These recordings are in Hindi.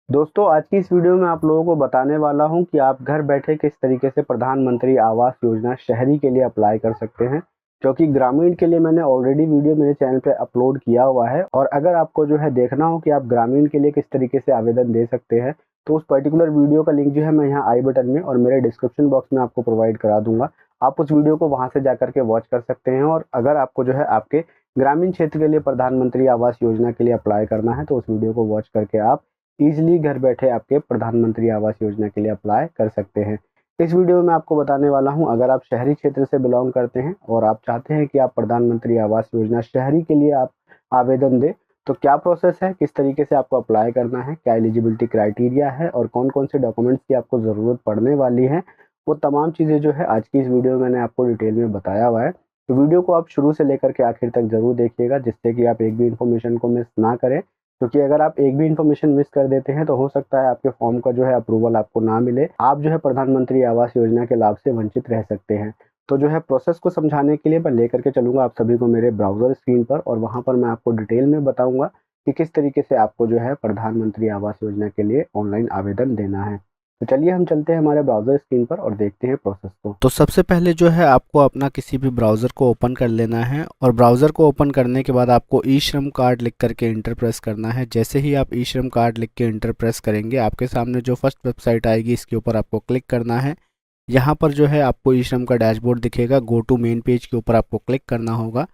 दोस्तों, आज की इस वीडियो में आप लोगों को बताने वाला हूं कि आप घर बैठे किस तरीके से प्रधानमंत्री आवास योजना शहरी के लिए अप्लाई कर सकते हैं। क्योंकि ग्रामीण के लिए मैंने ऑलरेडी वीडियो मेरे चैनल पे अपलोड किया हुआ है, और अगर आपको जो है देखना हो कि आप ग्रामीण के लिए किस तरीके से आवेदन दे सकते हैं, तो उस पर्टिकुलर वीडियो का लिंक जो है मैं यहाँ आई बटन में और मेरे डिस्क्रिप्शन बॉक्स में आपको प्रोवाइड करा दूंगा। आप उस वीडियो को वहां से जाकर के वॉच कर सकते हैं। और अगर आपको जो है आपके ग्रामीण क्षेत्र के लिए प्रधानमंत्री आवास योजना के लिए अप्लाई करना है, तो उस वीडियो को वॉच करके आप ईजिली घर बैठे आपके प्रधानमंत्री आवास योजना के लिए अप्लाई कर सकते हैं। इस वीडियो में आपको बताने वाला हूं, अगर आप शहरी क्षेत्र से बिलोंग करते हैं और आप चाहते हैं कि आप प्रधानमंत्री आवास योजना शहरी के लिए आप आवेदन दें, तो क्या प्रोसेस है, किस तरीके से आपको अप्लाई करना है, क्या एलिजिबिलिटी क्राइटेरिया है और कौन कौन से डॉक्यूमेंट्स की आपको ज़रूरत पड़ने वाली है, वो तमाम चीज़ें जो है आज की इस वीडियो में मैंने आपको डिटेल में बताया हुआ है। तो वीडियो को आप शुरू से लेकर के आखिर तक ज़रूर देखिएगा, जिससे कि आप एक भी इन्फॉर्मेशन को मिस ना करें। क्योंकि अगर आप एक भी इन्फॉर्मेशन मिस कर देते हैं, तो हो सकता है आपके फॉर्म का जो है अप्रूवल आपको ना मिले, आप जो है प्रधानमंत्री आवास योजना के लाभ से वंचित रह सकते हैं। तो जो है प्रोसेस को समझाने के लिए मैं लेकर के चलूंगा आप सभी को मेरे ब्राउज़र स्क्रीन पर, और वहां पर मैं आपको डिटेल में बताऊंगा कि किस तरीके से आपको जो है प्रधानमंत्री आवास योजना के लिए ऑनलाइन आवेदन देना है। तो चलिए हम चलते हैं हमारे ब्राउज़र स्क्रीन पर और देखते हैं प्रोसेस को। तो सबसे पहले जो है आपको अपना किसी भी ब्राउज़र को ओपन कर लेना है और ब्राउज़र को ओपन करने के बाद आपको ई श्रम कार्ड लिख करके इंटर प्रेस करना है। जैसे ही आप ई श्रम कार्ड लिख के इंटर प्रेस करेंगे, आपके सामने जो फर्स्ट वेबसाइट आएगी इसके ऊपर आपको क्लिक करना है। यहाँ पर जो है आपको ई श्रम का डैशबोर्ड दिखेगा, गो टू मेन पेज के ऊपर आपको क्लिक करना होगा।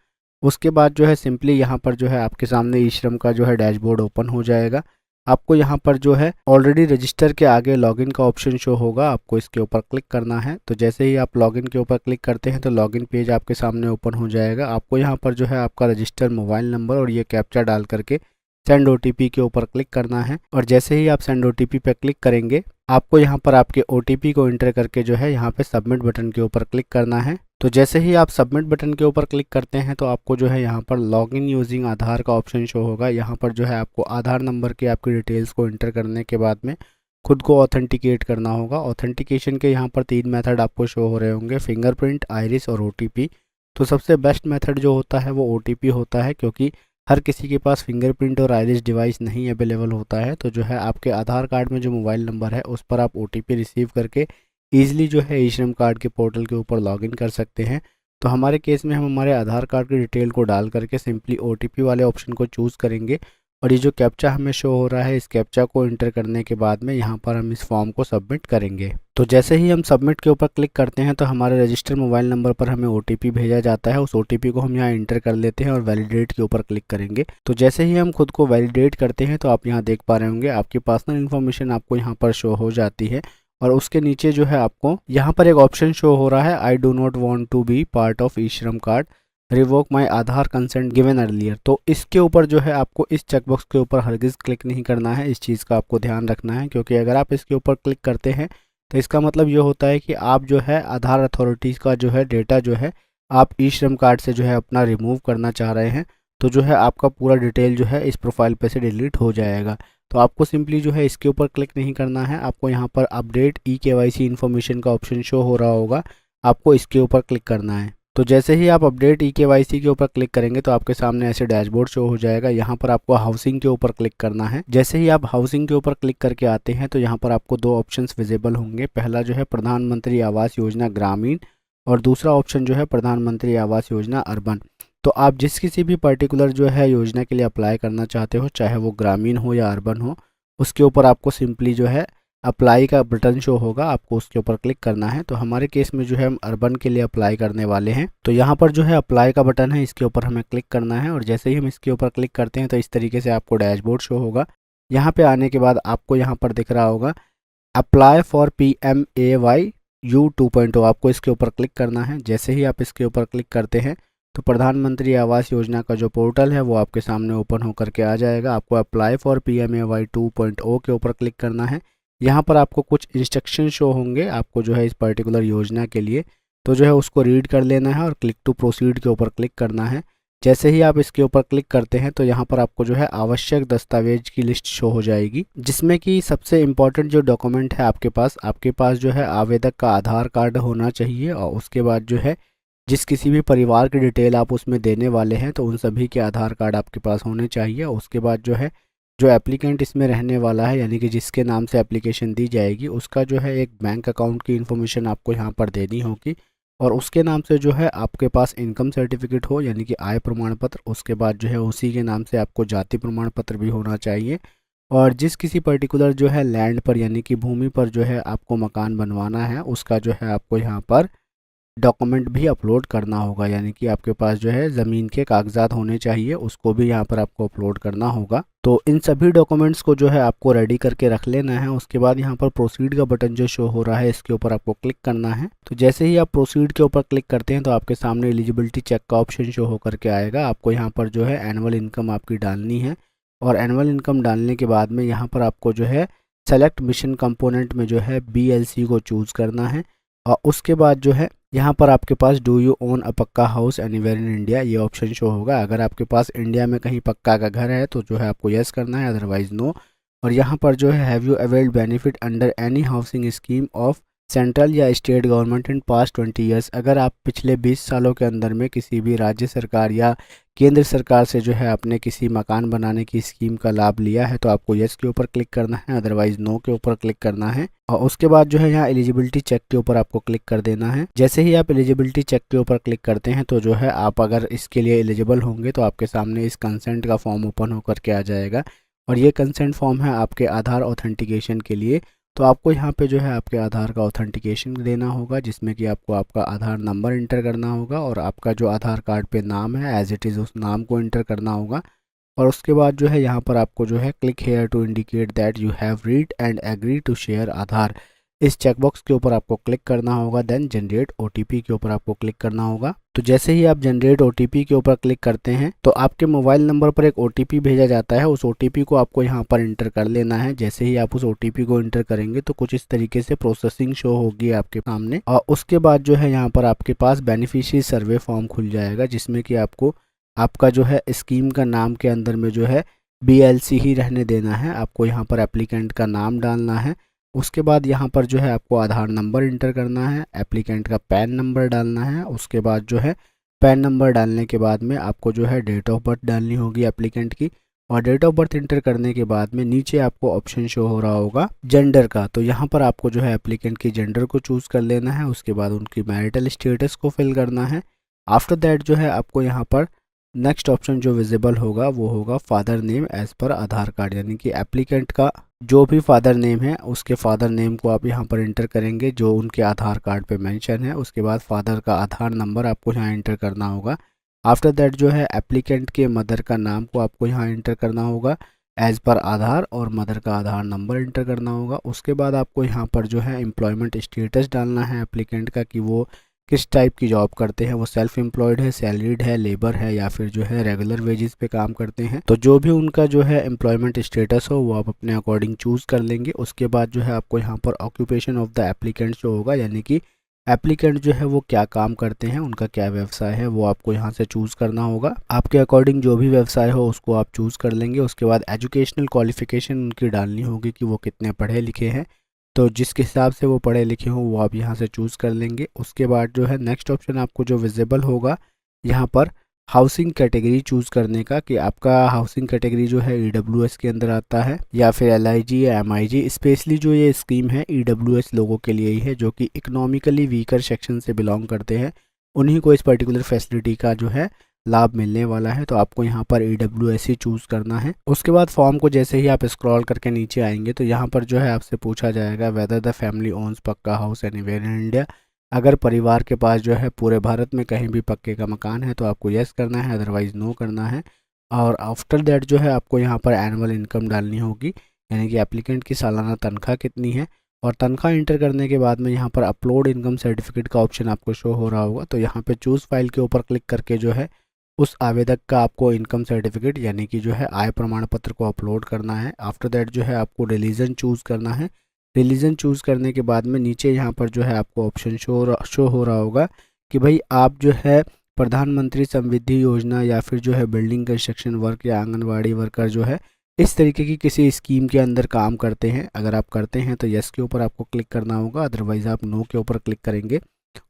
उसके बाद जो है सिंपली यहाँ पर जो है आपके सामने ई श्रम का जो है डैशबोर्ड ओपन हो जाएगा। आपको यहाँ पर जो है ऑलरेडी रजिस्टर के आगे लॉगिन का ऑप्शन शो होगा, आपको इसके ऊपर क्लिक करना है। तो जैसे ही आप लॉगिन के ऊपर क्लिक करते हैं तो लॉगिन पेज आपके सामने ओपन हो जाएगा। आपको यहाँ पर जो है आपका रजिस्टर मोबाइल नंबर और ये कैप्चा डाल करके सेंड ओटीपी के ऊपर क्लिक करना है। और जैसे ही आप सेंड ओटीपी पे क्लिक करेंगे, आपको यहाँ पर आपके ओटीपी को एंटर करके जो है यहाँ पे सबमिट बटन के ऊपर क्लिक करना है। तो जैसे ही आप सबमिट बटन के ऊपर क्लिक करते हैं तो आपको जो है यहाँ पर लॉगिन यूजिंग आधार का ऑप्शन शो होगा। यहाँ पर जो है आपको आधार नंबर की आपकी डिटेल्स को एंटर करने के बाद में खुद को ऑथेंटिकेट करना होगा। ऑथेंटिकेशन के यहाँ पर 3 मेथड आपको शो हो रहे होंगे, फिंगरप्रिंट, आइरिस और ओटीपी। तो सबसे बेस्ट मेथड जो होता है वो ओटीपी होता है, क्योंकि हर किसी के पास फिंगरप्रिंट और आइरिस डिवाइस नहीं अवेलेबल होता है। तो जो है आपके आधार कार्ड में जो मोबाइल नंबर है उस पर आप ओटीपी रिसीव करके ईजिली जो है ई श्रम कार्ड के पोर्टल के ऊपर लॉगिन कर सकते हैं। तो हमारे केस में हम हमारे आधार कार्ड की डिटेल को डाल करके सिंपली ओटीपी वाले ऑप्शन को चूज़ करेंगे। और ये जो कैप्चा हमें शो हो रहा है, इस कैप्चा को एंटर करने के बाद में यहाँ पर हम इस फॉर्म को सबमिट करेंगे। तो जैसे ही हम सबमिट के ऊपर क्लिक करते हैं तो हमारे रजिस्टर मोबाइल नंबर पर हमें ओटीपी भेजा जाता है। उस ओटीपी को हम यहाँ एंटर कर लेते हैं और वैलिडेट के ऊपर क्लिक करेंगे। तो जैसे ही हम खुद को वैलिडेट करते हैं तो आप यहाँ देख पा रहे होंगे आपकी पर्सनल इन्फॉर्मेशन आपको यहाँ पर शो हो जाती है। और उसके नीचे जो है आपको यहाँ पर एक ऑप्शन शो हो रहा है, I do not want to be part of e Shram card, revoke my Aadhaar consent given earlier. तो इसके ऊपर जो है आपको इस चेकबॉक्स के ऊपर हरगिज़ क्लिक नहीं करना है। इस चीज़ का आपको ध्यान रखना है, क्योंकि अगर आप इसके ऊपर क्लिक करते हैं तो इसका मतलब ये होता है कि आप जो है आधार अथॉरिटीज़ का जो है डेटा जो है आप ई श्रम कार्ड से जो है अपना रिमूव करना चाह रहे हैं। तो जो है आपका पूरा डिटेल जो है इस प्रोफाइल पे से डिलीट हो जाएगा। तो आपको सिंपली जो है इसके ऊपर क्लिक नहीं करना है। आपको यहाँ पर अपडेट ई केवाईसी इन्फॉर्मेशन का ऑप्शन शो हो रहा होगा, आपको इसके ऊपर क्लिक करना है। तो जैसे ही आप अपडेट ई केवाईसी के ऊपर क्लिक करेंगे तो आपके सामने ऐसे डैशबोर्ड शो हो जाएगा। यहाँ पर आपको हाउसिंग के ऊपर क्लिक करना है। जैसे ही आप हाउसिंग के ऊपर क्लिक करके आते हैं तो यहाँ पर आपको 2 ऑप्शंस विजिबल होंगे। पहला जो है प्रधानमंत्री आवास योजना ग्रामीण, और दूसरा ऑप्शन जो है प्रधानमंत्री आवास योजना अर्बन। तो आप जिस किसी भी पर्टिकुलर जो है योजना के लिए अप्लाई करना चाहते हो, चाहे वो ग्रामीण हो या अर्बन हो, उसके ऊपर आपको सिंपली जो है अप्लाई का बटन शो होगा, आपको उसके ऊपर क्लिक करना है। तो हमारे केस में जो है हम अर्बन के लिए अप्लाई करने वाले हैं। तो यहाँ पर जो है अप्लाई का बटन है, इसके ऊपर हमें क्लिक करना है। और जैसे ही हम इसके ऊपर क्लिक करते हैं तो इस तरीके से आपको डैशबोर्ड शो होगा। यहाँ पे आने के बाद आपको यहाँ पर दिख रहा होगा अप्लाई फॉर PMAY यू 2.0, आपको इसके ऊपर क्लिक करना है। जैसे ही आप इसके ऊपर क्लिक करते हैं तो प्रधानमंत्री आवास योजना का जो पोर्टल है वो आपके सामने ओपन होकर के आ जाएगा। आपको अप्लाई फॉर PMAY 2.0 के ऊपर क्लिक करना है। यहाँ पर आपको कुछ इंस्ट्रक्शन शो होंगे आपको जो है इस पर्टिकुलर योजना के लिए, तो जो है उसको रीड कर लेना है और क्लिक टू प्रोसीड के ऊपर क्लिक करना है। जैसे ही आप इसके ऊपर क्लिक करते हैं तो यहाँ पर आपको जो है आवश्यक दस्तावेज की लिस्ट शो हो जाएगी, जिसमें कि सबसे इम्पॉर्टेंट जो डॉक्यूमेंट है आपके पास जो है आवेदक का आधार कार्ड होना चाहिए। और उसके बाद जो है जिस किसी भी परिवार की डिटेल आप उसमें देने वाले हैं तो उन सभी के आधार कार्ड आपके पास होने चाहिए। उसके बाद जो है जो एप्लीकेंट इसमें रहने वाला है यानी कि जिसके नाम से एप्लीकेशन दी जाएगी उसका जो है एक बैंक अकाउंट की इन्फॉर्मेशन आपको यहाँ पर देनी होगी और उसके नाम से जो है आपके पास इनकम सर्टिफिकेट हो यानी कि आय प्रमाण पत्र, उसके बाद जो है उसी के नाम से आपको जाति प्रमाण पत्र भी होना चाहिए और जिस किसी पर्टिकुलर जो है लैंड पर यानी कि भूमि पर जो है आपको मकान बनवाना है उसका जो है आपको यहाँ पर डॉक्यूमेंट भी अपलोड करना होगा यानी कि आपके पास जो है ज़मीन के कागजात होने चाहिए, उसको भी यहाँ पर आपको अपलोड करना होगा। तो इन सभी डॉक्यूमेंट्स को जो है आपको रेडी करके रख लेना है। उसके बाद यहाँ पर प्रोसीड का बटन जो शो हो रहा है इसके ऊपर आपको क्लिक करना है। तो जैसे ही आप प्रोसीड के ऊपर क्लिक करते हैं तो आपके सामने एलिजिबिलिटी चेक का ऑप्शन शो होकर के आएगा। आपको यहाँ पर जो है एनुअल इनकम आपकी डालनी है और एनुअल इनकम डालने के बाद में यहाँ पर आपको जो है सेलेक्ट मिशन कंपोनेंट में जो है BLC को चूज़ करना है और उसके बाद जो है यहाँ पर आपके पास डू यू ओन अ पक्का हाउस एनीवेयर इन इंडिया ये ऑप्शन शो होगा। अगर आपके पास इंडिया में कहीं पक्का का घर है तो जो है आपको यस करना है, अदरवाइज नो। और यहाँ पर जो है have you availed benefit under any housing scheme of central या state government in past 20 years, अगर आप पिछले 20 सालों के अंदर में किसी भी राज्य सरकार या केंद्र सरकार से जो है आपने किसी मकान बनाने की स्कीम का लाभ लिया है तो आपको यस के ऊपर क्लिक करना है, अदरवाइज नो के ऊपर क्लिक करना है। और उसके बाद जो है यहाँ एलिजिबिलिटी चेक के ऊपर आपको क्लिक कर देना है। जैसे ही आप एलिजिबिलिटी चेक के ऊपर क्लिक करते हैं तो जो है आप अगर इसके लिए एलिजिबल होंगे तो आपके सामने इस कंसेंट का फॉर्म ओपन होकर के आ जाएगा और ये कंसेंट फॉर्म है आपके आधार ऑथेंटिकेशन के लिए। तो आपको यहाँ पे जो है आपके आधार का ऑथेंटिकेशन देना होगा जिसमें कि आपको आपका आधार नंबर इंटर करना होगा और आपका जो आधार कार्ड पे नाम है एज इट इज़ उस नाम को इंटर करना होगा। और उसके बाद जो है यहाँ पर आपको जो है click here to indicate that you have read and agree to share Aadhaar, इस चेकबॉक्स के ऊपर आपको क्लिक करना होगा। देन जनरेट OTP के ऊपर आपको क्लिक करना होगा। तो जैसे ही आप जनरेट OTP के ऊपर क्लिक करते हैं तो आपके मोबाइल नंबर पर एक OTP भेजा जाता है, उस OTP को आपको यहाँ पर इंटर कर लेना है। जैसे ही आप उस OTP को इंटर करेंगे तो कुछ इस तरीके से प्रोसेसिंग शो होगी आपके सामने और उसके बाद जो है यहाँ पर आपके पास बेनिफिशियरी सर्वे फॉर्म खुल जाएगा जिसमें कि आपको आपका जो है स्कीम का नाम के अंदर में जो है BLC ही रहने देना है। आपको यहाँ पर एप्लीकेंट का नाम डालना है, उसके बाद यहाँ पर जो है आपको आधार नंबर इंटर करना है, एप्लीकेंट का पैन नंबर डालना है। उसके बाद जो है पैन नंबर डालने के बाद में आपको जो है डेट ऑफ बर्थ डालनी होगी एप्लीकेंट की और डेट ऑफ बर्थ इंटर करने के बाद में नीचे आपको ऑप्शन शो हो रहा होगा जेंडर का। तो यहाँ पर आपको जो है एप्लीकेंट की जेंडर को चूज़ कर लेना है। उसके बाद उनकी मैरिटल स्टेटस को फिल करना है। आफ्टर दैट जो है आपको यहाँ पर नेक्स्ट ऑप्शन जो विजिबल होगा वो होगा फादर नेम एज पर आधार कार्ड, यानी कि एप्लीकेंट का जो भी फादर नेम है उसके फादर नेम को आप यहाँ पर इंटर करेंगे जो उनके आधार कार्ड पे मेंशन है। उसके बाद फादर का आधार नंबर आपको यहाँ इंटर करना होगा। आफ्टर दैट जो है एप्लीकेंट के मदर का नाम को आपको यहाँ इंटर करना होगा एज़ पर आधार और मदर का आधार नंबर इंटर करना होगा। उसके बाद आपको यहाँ पर जो है एम्प्लॉयमेंट स्टेटस डालना है एप्लीकेंट का कि वो किस टाइप की जॉब करते हैं, वो सेल्फ एम्प्लॉयड है, सैलरीड है, लेबर है या फिर जो है रेगुलर वेजेस पे काम करते हैं। तो जो भी उनका जो है एम्प्लॉयमेंट स्टेटस हो वो आप अपने अकॉर्डिंग चूज़ कर लेंगे। उसके बाद जो है आपको यहाँ पर ऑक्यूपेशन ऑफ द एप्लीकेंट जो होगा, यानी कि एप्लीकेंट जो है वो क्या काम करते हैं, उनका क्या व्यवसाय है, वो आपको यहाँ से चूज़ करना होगा। आपके अकॉर्डिंग जो भी व्यवसाय हो उसको आप चूज़ कर लेंगे। उसके बाद एजुकेशनल क्वालिफिकेशन उनकी डालनी होगी कि वो कितने पढ़े लिखे हैं, तो जिसके हिसाब से वो पढ़े लिखे हों वो आप यहाँ से चूज़ कर लेंगे। उसके बाद जो है नेक्स्ट ऑप्शन आपको जो विजिबल होगा यहाँ पर हाउसिंग कैटेगरी चूज़ करने का कि आपका हाउसिंग कैटेगरी जो है EWS के अंदर आता है या फिर LIG या MIG। स्पेशली जो ये स्कीम है EWS लोगों के लिए ही है जो कि इकोनॉमिकली वीकर सेक्शन से बिलोंग करते हैं, उन्हीं को इस पर्टिकुलर फैसिलिटी का जो है लाभ मिलने वाला है। तो आपको यहाँ पर EWS ही चूज़ करना है। उसके बाद फॉर्म को जैसे ही आप स्क्रॉल करके नीचे आएंगे तो यहाँ पर जो है आपसे पूछा जाएगा वेदर द फैमिली ओन्स पक्का हाउस एनीवेयर इन इंडिया, अगर परिवार के पास जो है पूरे भारत में कहीं भी पक्के का मकान है तो आपको यस करना है, अदरवाइज़ नो करना है। और आफ्टर दैट जो है आपको यहाँ पर एनुअल इनकम डालनी होगी, यानी कि एप्लीकेंट की सालाना तनख्वाह कितनी है। और तनख्वाह इंटर करने के बाद में यहाँ पर अपलोड इनकम सर्टिफिकेट का ऑप्शन आपको शो हो रहा होगा। तो यहाँ पे चूज़ फाइल के ऊपर क्लिक करके जो है उस आवेदक का आपको इनकम सर्टिफिकेट यानी कि जो है आय प्रमाण पत्र को अपलोड करना है। आफ्टर दैट जो है आपको रिलीजन चूज़ करना है। रिलीजन चूज़ करने के बाद में नीचे यहाँ पर जो है आपको ऑप्शन शो हो रहा होगा कि भाई आप जो है प्रधानमंत्री समृद्धि योजना या फिर जो है बिल्डिंग कंस्ट्रक्शन वर्क या आंगनवाड़ी वर्कर जो है इस तरीके की किसी स्कीम के अंदर काम करते हैं। अगर आप करते हैं तो यस के ऊपर आपको क्लिक करना होगा, अदरवाइज़ आप नो के ऊपर क्लिक करेंगे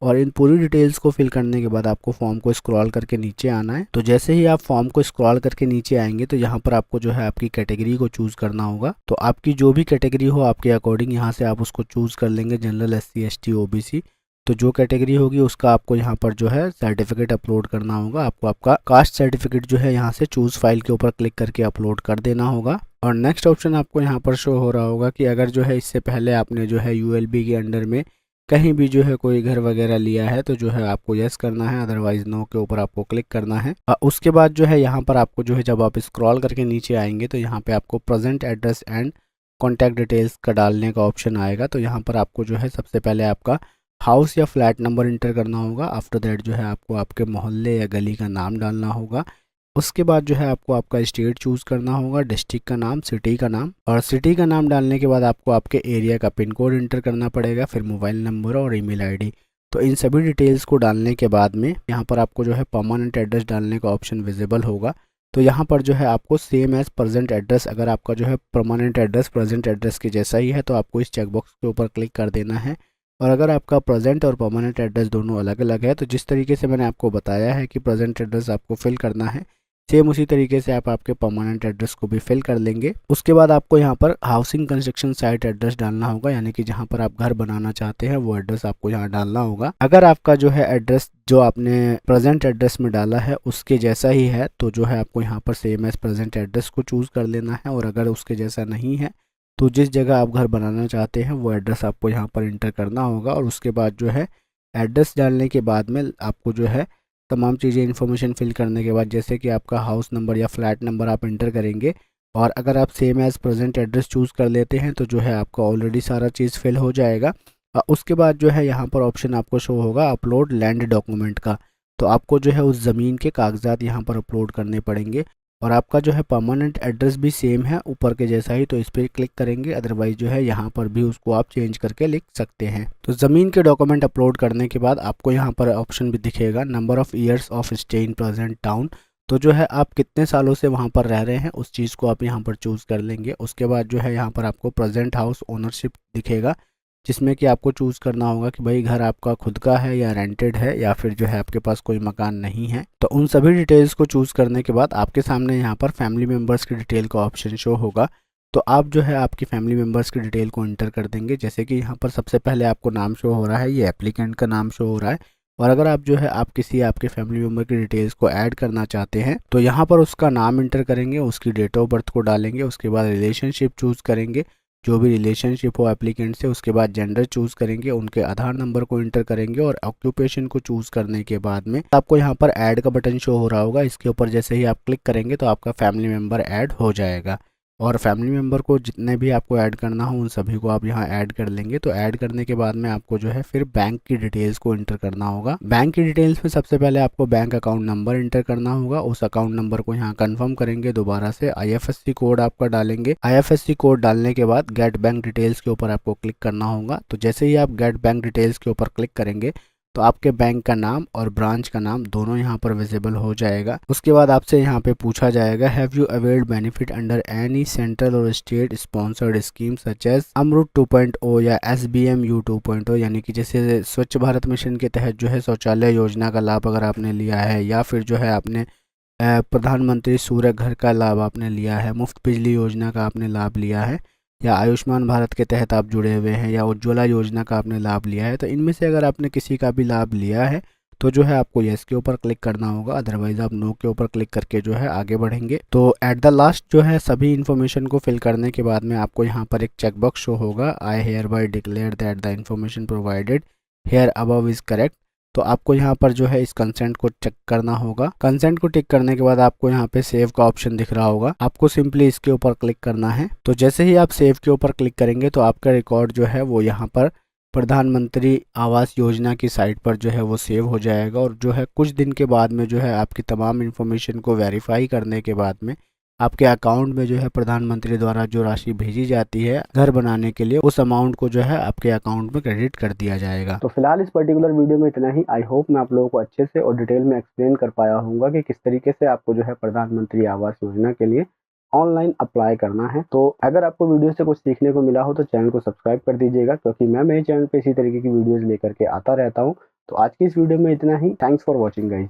और इन पूरी डिटेल्स को फिल करने के बाद आपको फॉर्म को स्क्रॉल करके नीचे आना है। तो जैसे ही आप फॉर्म को स्क्रॉल करके नीचे आएंगे तो यहाँ पर आपको जो है आपकी कैटेगरी को चूज़ करना होगा। तो आपकी जो भी कैटेगरी हो आपके अकॉर्डिंग यहाँ से आप उसको चूज़ कर लेंगे, जनरल, SC ST OBC। तो जो कैटेगरी होगी उसका आपको यहाँ पर जो है सर्टिफिकेट अपलोड करना होगा। आपको आपका कास्ट सर्टिफिकेट जो है यहाँ से चूज़ फाइल के ऊपर क्लिक करके अपलोड कर देना होगा। और नेक्स्ट ऑप्शन आपको यहाँ पर शो हो रहा होगा कि अगर जो है इससे पहले आपने जो है ULB के अंडर में कहीं भी जो है कोई घर वगैरह लिया है तो जो है आपको यस करना है, अदरवाइज नो के ऊपर आपको क्लिक करना है। उसके बाद जो है यहाँ पर आपको जो है जब आप स्क्रॉल करके नीचे आएंगे तो यहाँ पे आपको present address and contact details का डालने का ऑप्शन आएगा। तो यहाँ पर आपको जो है सबसे पहले आपका हाउस या फ्लैट नंबर इंटर करना होगा। आफ्टर दैट जो है आपको आपके मोहल्ले या गली का नाम डालना होगा। उसके बाद जो है आपको आपका स्टेट चूज़ करना होगा, डिस्ट्रिक्ट का नाम, सिटी का नाम, और सिटी का नाम डालने के बाद आपको आपके एरिया का पिन कोड इंटर करना पड़ेगा, फिर मोबाइल नंबर और ईमेल आईडी। तो इन सभी डिटेल्स को डालने के बाद में यहाँ पर आपको जो है परमानेंट एड्रेस डालने का ऑप्शन विजिबल होगा। तो यहाँ पर जो है आपको सेम एज प्रेजेंट एड्रेस, अगर आपका जो है परमानेंट एड्रेस प्रेजेंट एड्रेस के जैसा ही है तो आपको इस चेकबॉक्स के ऊपर क्लिक कर देना है। और अगर आपका प्रेजेंट और परमानेंट एड्रेस दोनों अलग अलग है तो जिस तरीके से मैंने आपको बताया है कि प्रेजेंट एड्रेस आपको फिल करना है, सेम उसी तरीके से आप आपके परमानेंट एड्रेस को भी फिल कर लेंगे। उसके बाद आपको यहाँ पर हाउसिंग कंस्ट्रक्शन साइट एड्रेस डालना होगा, यानी कि जहाँ पर आप घर बनाना चाहते हैं वो एड्रेस आपको यहाँ डालना होगा। अगर आपका जो है एड्रेस जो आपने प्रेजेंट एड्रेस में डाला है उसके जैसा ही है तो जो है आपको यहाँ पर सेम एज प्रेजेंट एड्रेस को चूज़ कर लेना है। और अगर उसके जैसा नहीं है तो जिस जगह आप घर बनाना चाहते हैं वो एड्रेस आपको यहाँ पर इंटर करना होगा। और उसके बाद जो है एड्रेस डालने के बाद में आपको जो है तमाम चीज़ें इन्फॉर्मेशन फिल करने के बाद जैसे कि आपका हाउस नंबर या फ्लैट नंबर आप इंटर करेंगे। और अगर आप same as present address choose कर लेते हैं तो जो है आपका ऑलरेडी सारा चीज़ फिल हो जाएगा। उसके बाद जो है यहाँ पर ऑप्शन आपको शो होगा अपलोड लैंड डॉक्यूमेंट का। तो आपको जो है उस ज़मीन के कागजात यहाँ पर अपलोड करने पड़ेंगे। और आपका जो है परमानेंट एड्रेस भी सेम है ऊपर के जैसा ही, तो इस पर क्लिक करेंगे, अदरवाइज जो है यहाँ पर भी उसको आप चेंज करके लिख सकते हैं। तो ज़मीन के डॉक्यूमेंट अपलोड करने के बाद आपको यहाँ पर ऑप्शन भी दिखेगा number of years of stay in present town. तो जो है आप कितने सालों से वहाँ पर रह रहे हैं उस चीज़ को आप यहाँ पर चूज़ कर लेंगे। उसके बाद जो है यहाँ पर आपको प्रेजेंट हाउस ओनरशिप दिखेगा, जिसमें कि आपको चूज़ करना होगा कि भाई घर आपका खुद का है या रेंटेड है या फिर जो है आपके पास कोई मकान नहीं है। तो उन सभी डिटेल्स को चूज़ करने के बाद आपके सामने यहाँ पर फैमिली मेम्बर्स की डिटेल का ऑप्शन शो होगा। तो आप जो है आपकी फैमिली मेम्बर्स की डिटेल को इंटर कर देंगे। जैसे कि यहाँ पर सबसे पहले आपको नाम शो हो रहा है, ये एप्लीकेंट का नाम शो हो रहा है। और अगर आप जो है आप किसी आपके फैमिली मेम्बर की डिटेल्स को ऐड करना चाहते हैं तो यहाँ पर उसका नाम इंटर करेंगे, उसकी डेट ऑफ बर्थ को डालेंगे, उसके बाद रिलेशनशिप चूज़ करेंगे, जो भी रिलेशनशिप हो एप्लीकेंट से, उसके बाद जेंडर चूज़ करेंगे, उनके आधार नंबर को इंटर करेंगे और ऑक्यूपेशन को चूज़ करने के बाद में आपको यहाँ पर ऐड का बटन शो हो रहा होगा। इसके ऊपर जैसे ही आप क्लिक करेंगे तो आपका फैमिली मेम्बर ऐड हो जाएगा। और फैमिली मेम्बर को जितने भी आपको ऐड करना हो उन सभी को आप यहाँ ऐड कर लेंगे। तो ऐड करने के बाद में आपको जो है फिर बैंक की डिटेल्स को इंटर करना होगा। बैंक की डिटेल्स में सबसे पहले आपको बैंक अकाउंट नंबर इंटर करना होगा। उस अकाउंट नंबर को यहाँ कंफर्म करेंगे, दोबारा से IFSC कोड आपका डालेंगे। IFSC कोड डालने के बाद गेट बैंक डिटेल्स के ऊपर आपको क्लिक करना होगा। तो जैसे ही आप गेट बैंक डिटेल्स के ऊपर क्लिक करेंगे तो आपके बैंक का नाम और ब्रांच का नाम दोनों यहाँ पर विजिबल हो जाएगा। उसके बाद आपसे यहाँ पे पूछा जाएगा have you availed benefit under any central और state sponsored scheme such as AMRUT 2.0 या SBMU 2.0, यानी कि जैसे स्वच्छ भारत मिशन के तहत जो है शौचालय योजना का लाभ अगर आपने लिया है, या फिर जो है आपने प्रधानमंत्री सूर्य घर का लाभ आपने लिया है, मुफ्त बिजली योजना का आपने लाभ लिया है, या आयुष्मान भारत के तहत आप जुड़े हुए हैं, या उज्ज्वला योजना का आपने लाभ लिया है। तो इनमें से अगर आपने किसी का भी लाभ लिया है तो जो है आपको यस के ऊपर क्लिक करना होगा, अदरवाइज आप नो के ऊपर क्लिक करके जो है आगे बढ़ेंगे। तो एट द लास्ट जो है सभी इन्फॉर्मेशन को फिल करने के बाद में आपको यहाँ पर एक चेकबॉक्स शो होगा, I hereby declare that the information provided here above is correct. तो आपको यहाँ पर जो है इस कंसेंट को चेक करना होगा। कंसेंट को टिक करने के बाद आपको यहाँ पे सेव का ऑप्शन दिख रहा होगा, आपको सिंपली इसके ऊपर क्लिक करना है। तो जैसे ही आप सेव के ऊपर क्लिक करेंगे तो आपका रिकॉर्ड जो है वो यहाँ पर प्रधानमंत्री आवास योजना की साइट पर जो है वो सेव हो जाएगा। और जो है कुछ दिन के बाद में जो है आपकी तमाम इन्फॉर्मेशन को वेरीफाई करने के बाद में आपके अकाउंट में जो है प्रधानमंत्री द्वारा जो राशि भेजी जाती है घर बनाने के लिए, उस अमाउंट को जो है आपके अकाउंट में क्रेडिट कर दिया जाएगा। तो फिलहाल इस पर्टिकुलर वीडियो में इतना ही। आई होप मैं आप लोगों को अच्छे से और डिटेल में एक्सप्लेन कर पाया हूँ कि किस तरीके से आपको जो है प्रधानमंत्री आवास योजना के लिए ऑनलाइन अप्लाई करना है। तो अगर आपको वीडियो से कुछ सीखने को मिला हो तो चैनल को सब्सक्राइब कर दीजिएगा, क्योंकि मैं मेरे चैनल पे इसी तरीके की वीडियोस लेकर के आता रहता हूँ। तो आज की इस वीडियो में इतना ही। Thanks for watching guys.